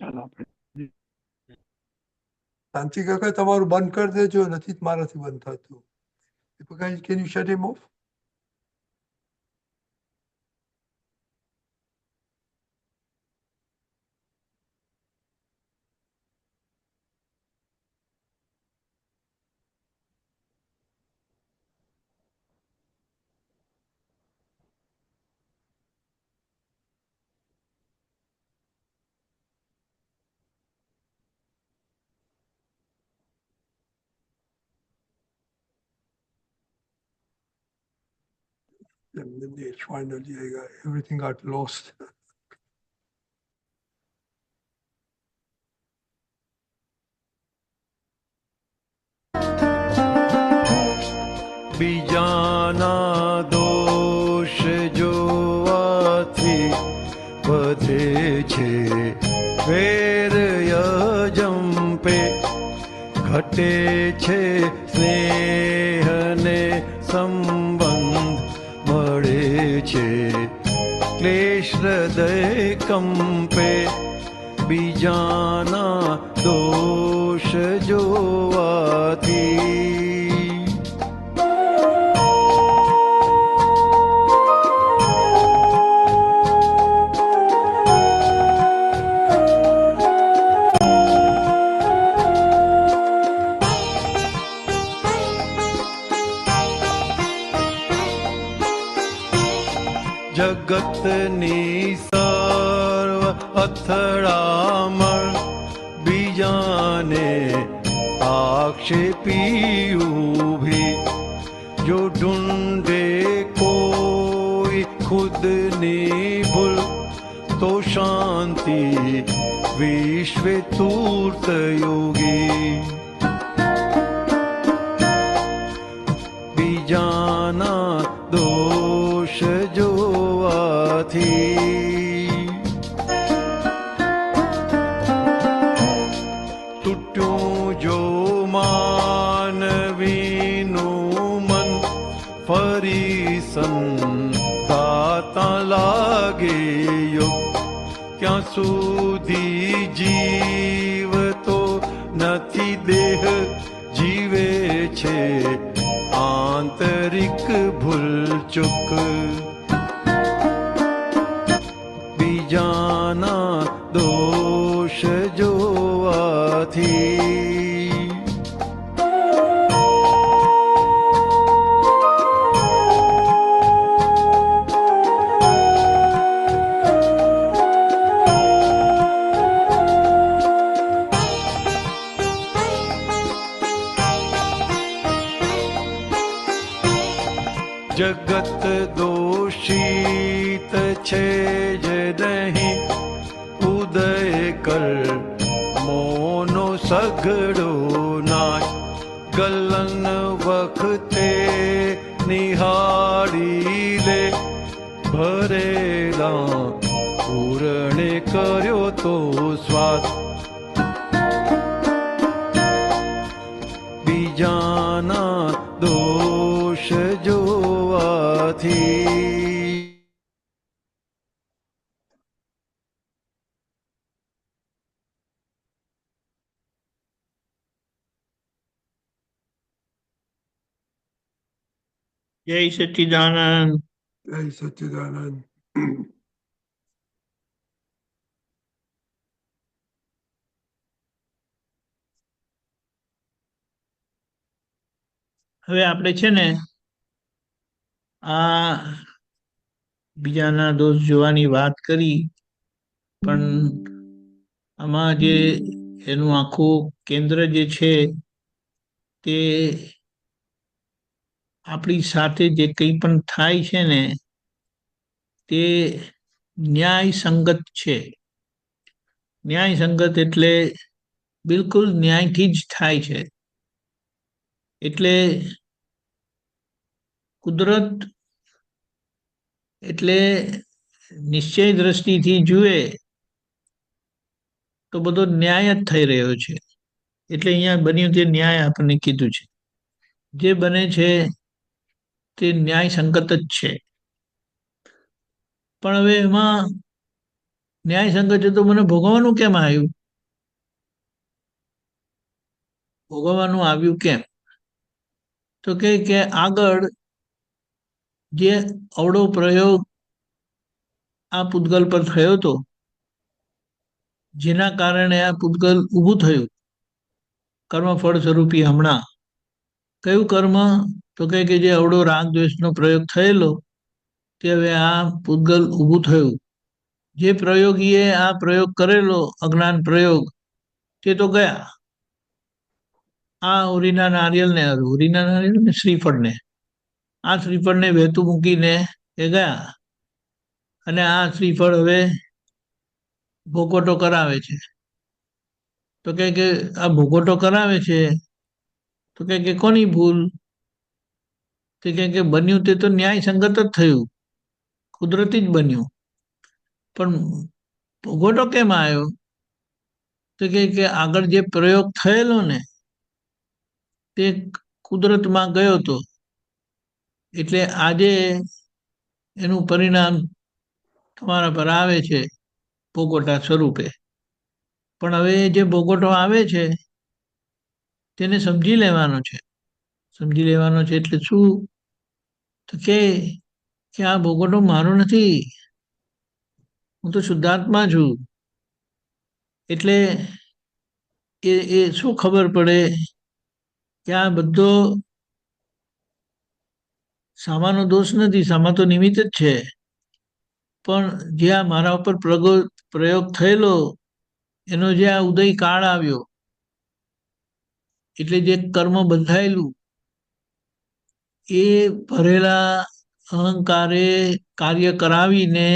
ચાલો આપણે શાંતિ કાકા તમારું બંધ કરી દેજો, નથી મારાથી બંધ થતું. Guys, can you shut him off? And then finally, everything got lost. બીજાના દોષ જોવાથી વધે છે વેર યજંપે, ઘટે છે સ્નેહને સંબંધ મળે છે ક્લેશ હૃદય કંપે. બીજાના દોષ જોવાથી જગતની સર્વ અથડામણ બીજાને આક્ષેપી ઊભી. જો ઢૂંઢે કોઈ ખુદની ભૂલ તો શાંતિ વિશ્વે તૂર્ત યોગી. બીજાના દોષ જોવાથી તૂટ્યું જો માનવીનું મન, ફરી સંતાતા લાગે યોગ. ત્યાં સુધી જીવ તો નથી, દેહ જીવે છે આંતરિક ભૂલચૂક. બીજાના દોષ જોવાથી જગત દોષિત છે જ નહીં, ઉદય કર મોનો સઘળો નાશ. ગલન વખતે નિહાળી લે, ભરેલા પૂરણે કર્યો તો સ્વાદ. બીજાના દોષ જોવાથી જય સચ્ચિદાનંદ. જય સચ્ચિદાનંદ. હવે આપણે છે ને આ બીજાના દોષ જોવાની વાત કરી, પણ આમાં જે એનું આખું કેન્દ્ર જે છે તે આપણી સાથે જે કંઈ પણ થાય છે ને તે ન્યાય સંગત છે. ન્યાય સંગત એટલે બિલકુલ ન્યાયથી જ થાય છે. એટલે કુદરત એટલે નિશ્ચય દ્રષ્ટિથી જુએ તો બધો ન્યાય જ થઈ રહ્યો છે. એટલે અહીંયા બન્યું તે ન્યાય આપણને કીધું છે. જે બને છે તે ન્યાય સંગત જ છે. પણ હવે એમાં ન્યાય સંગત છે તો મને ભોગવવાનું કેમ આવ્યું? ભોગવવાનું આવ્યું કેમ? તો કે આગળ જે અવળો પ્રયોગ આ પૂતગલ પર થયો હતો, જેના કારણે આ પૂતગલ ઊભું થયું કર્મફળ સ્વરૂપી હમણાં. કયું કર્મ? તો કે જે અવળો રાગ દ્વેષનો પ્રયોગ થયેલો તે હવે આ પૂતગલ ઊભું થયું. જે પ્રયોગીએ આ પ્રયોગ કરેલો અજ્ઞાન પ્રયોગ તે તો ગયા. આ ઓરીના નારિયેળને શ્રીફળને આ શ્રીફળને વહેતું મૂકીને એ ગયા, અને આ શ્રીફળ હવે ભોગવટો કરાવે છે. તો કે આ ભોગવટો કરાવે છે તો કે કોની ભૂલ? તો કે બન્યું તે તો ન્યાય સંગત જ થયું, કુદરતી જ બન્યું, પણ ભોગવટો કેમ આવ્યો? તો કે આગળ જે પ્રયોગ થયેલો ને તે કુદરતમાં ગયો હતો, એટલે આજે એનું પરિણામ તમારા પર આવે છે ભોગવટા સ્વરૂપે. પણ હવે જે ભોગવટો આવે છે તેને સમજી લેવાનો છે. સમજી લેવાનો છે એટલે શું? તો કે આ ભોગવટો મારો નથી, હું તો શુદ્ધાત્મા છું. એટલે એ શું ખબર પડે કે આ બધો સામાનો દોષ નથી, સામા તો નિમિત્ત જ છે. પણ જે આ મારા ઉપર પ્રયોગ થયેલો એનો જે આ ઉદય કાળ આવ્યો, એટલે જે કર્મ બંધાયેલું એ ભરેલા અહંકારે કાર્ય કરાવીને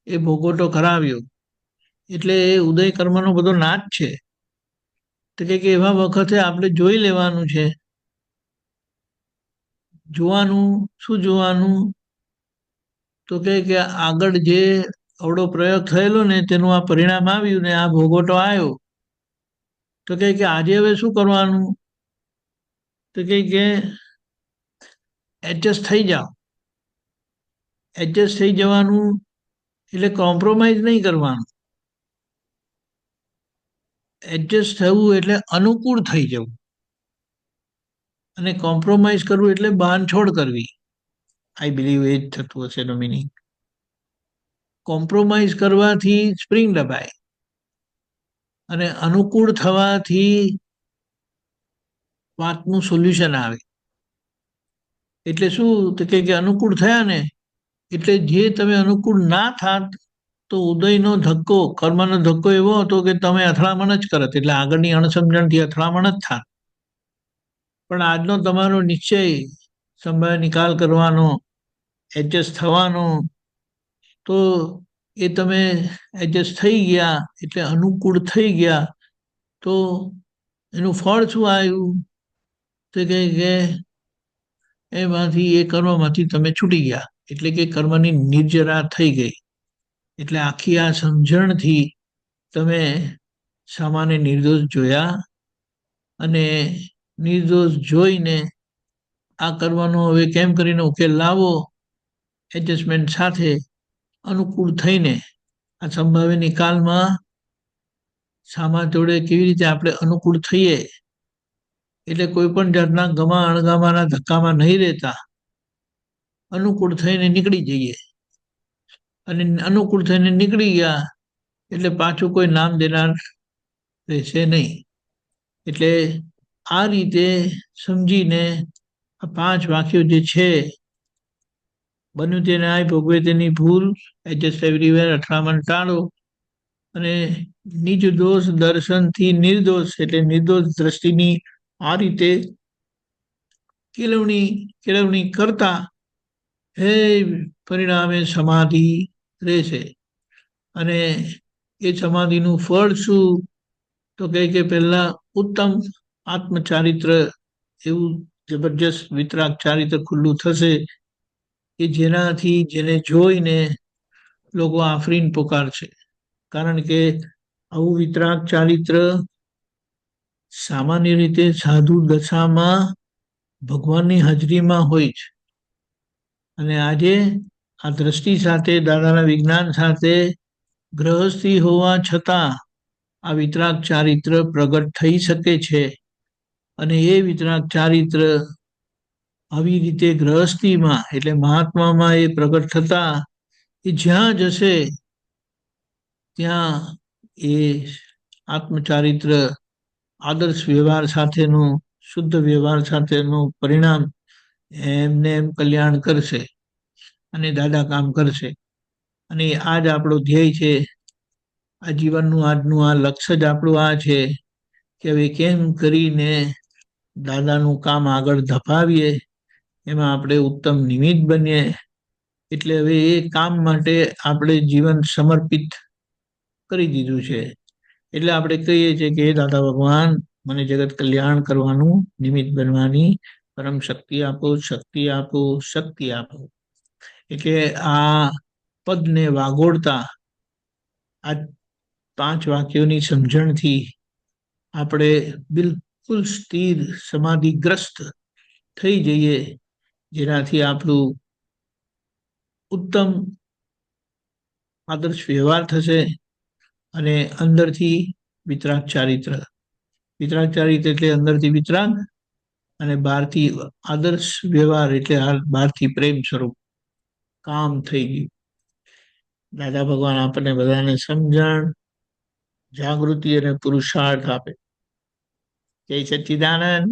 એ ભોગવટો કરાવ્યો. એટલે એ ઉદય કર્મનો બધો નાશ છે. તો કે એવા વખતે આપણે જોઈ લેવાનું છે. જોવાનું શું? જોવાનું તો કે આગળ જે અવળો પ્રયોગ થયેલો ને તેનું આ પરિણામ આવ્યું ને આ ભોગવટો આવ્યો. તો કે આજે હવે શું કરવાનું? તો કે એડજસ્ટ થઈ જાઓ. એડજસ્ટ થઈ જવાનું એટલે કોમ્પ્રોમાઇઝ નહીં કરવાનું. એડજસ્ટ થવું એટલે અનુકૂળ થઈ જવું, અને કોમ્પ્રોમાઇઝ કરવું એટલે બાંધછોડ કરવી. આઈ બિલીવ એ જ થતું હશે એનો મિનિંગ. કોમ્પ્રોમાઇઝ કરવાથી સ્પ્રિંગ દબાય, અને અનુકૂળ થવાથી વાતનું સોલ્યુશન આવે. એટલે શું? તો કે અનુકૂળ થયા ને એટલે જે તમે અનુકૂળ ના થાત તો ઉદયનો ધક્કો, કર્મનો ધક્કો એવો હતો કે તમે અથડામણ જ કરત, એટલે આગળની અણસમજણથી અથડામણ જ થાત. પણ આજનો તમારો નિશ્ચય સંભાવ્ય નિકાલ કરવાનો, એડજસ્ટ થવાનો, તો એ તમે એડજસ્ટ થઈ ગયા એટલે અનુકૂળ થઈ ગયા. તો એનું ફળ શું આવ્યું? તો કે એમાંથી એ કર્મમાંથી તમે છૂટી ગયા, એટલે કે કર્મની નિર્જરા થઈ ગઈ. એટલે આખી આ સમજણથી તમે સામાન્ય નિર્દોષ જોયા, અને નિર્દોષ જોઈને આ કર્મનો હવે કેમ કરીને ઉકેલ લાવો, એડજસ્ટમેન્ટ સાથે અનુકૂળ થઈને આ સંભાવ્ય નિકાલમાં સામા જોડે કેવી રીતે આપણે અનુકૂળ થઈએ, એટલે કોઈ પણ જાતના ગમા અણગામાના ધક્કામાં નહીં રહેતા અનુકૂળ થઈને નીકળી જઈએ. અને અનુકૂળ થઈને નીકળી ગયા એટલે પાછું કોઈ નામ દેનાર રહેશે નહીં. એટલે આ રીતે સમજીને આ 5 વાક્યો જે છે, બન્યું તે ન્યાય, ભોગવે તેની ભૂલ, એડજસ્ટ એવરીવેર, અથડામણ ટાળો, અને નિજ દોષ દર્શનથી નિર્દોષ, એટલે નિર્દોષ દ્રષ્ટિની આ રીતે કેળવણી કરતા હે પરિણામે સમાધિ રહેશે. અને એ સમાધિનું ફળ શું? તો કે પહેલા ઉત્તમ આત્મચારિત્ર, એવું જબરજસ્ત વિતરાગ ચારિત્ર ખુલ્લું થશે કે જેનાથી, જેને જોઈને લોકો આફરીન પોકારશે. કારણ કે આવું વિતરાગ ચારિત્ર સામાન્ય રીતે સાધુ દશામાં ભગવાનની હાજરીમાં હોય છે. અને આજે આ દ્રષ્ટિ સાથે, દાદાના વિજ્ઞાન સાથે ગ્રહસ્થી હોવા છતાં આ વિતરાગ ચારિત્ર પ્રગટ થઈ શકે છે અને એ વિતરાગ ચારિત્ર આવી રીતે ગ્રહસ્થીમાં એટલે મહાત્મામાં એ પ્રગટ થતા એ જ્યાં જશે ત્યાં એ આત્મચારિત્ર આદર્શ વ્યવહાર સાથેનું શુદ્ધ વ્યવહાર સાથેનું પરિણામ એમને એમ કલ્યાણ કરશે અને દાદા કામ કરશે. અને આ જ આપણો ધ્યેય છે. આ જીવનનું આજનું આ લક્ષ્ય જ આપણું આ છે કે હવે કેમ કરીને દાદાનું કામ આગળ ધપાવીએ, એમાં આપણે ઉત્તમ નિમિત્ત બનીએ. એટલે હવે એ કામ માટે આપણે જીવન સમર્પિત કરી દીધું છે. એટલે આપણે કહીએ છીએ કે દાદા ભગવાન મને જગત કલ્યાણ કરવાનું નિમિત્ત બનવાની પરમ શક્તિ આપો, શક્તિ આપો, શક્તિ આપો. એટલે આ પદને વાગોળતા આ 5 વાક્યોની સમજણથી આપણે બિલકુલ સ્થિર સમાધિગ્રસ્ત થઈ જઈએ, જેનાથી આપણું ઉત્તમ આદર્શ વ્યવહાર થશે અને અંદરથી વિતરાગ ચારિત્ર. વિતરાગ ચારિત્ર એટલે અંદરથી વિતરાગ અને બહારથી આદર્શ વ્યવહાર એટલે બહારથી પ્રેમ સ્વરૂપ કામ થઈ ગયું. દાદા ભગવાન આપણને બધાને સમજણ, જાગૃતિ અને પુરુષાર્થ આપે. જય સચ્ચિદાનંદ.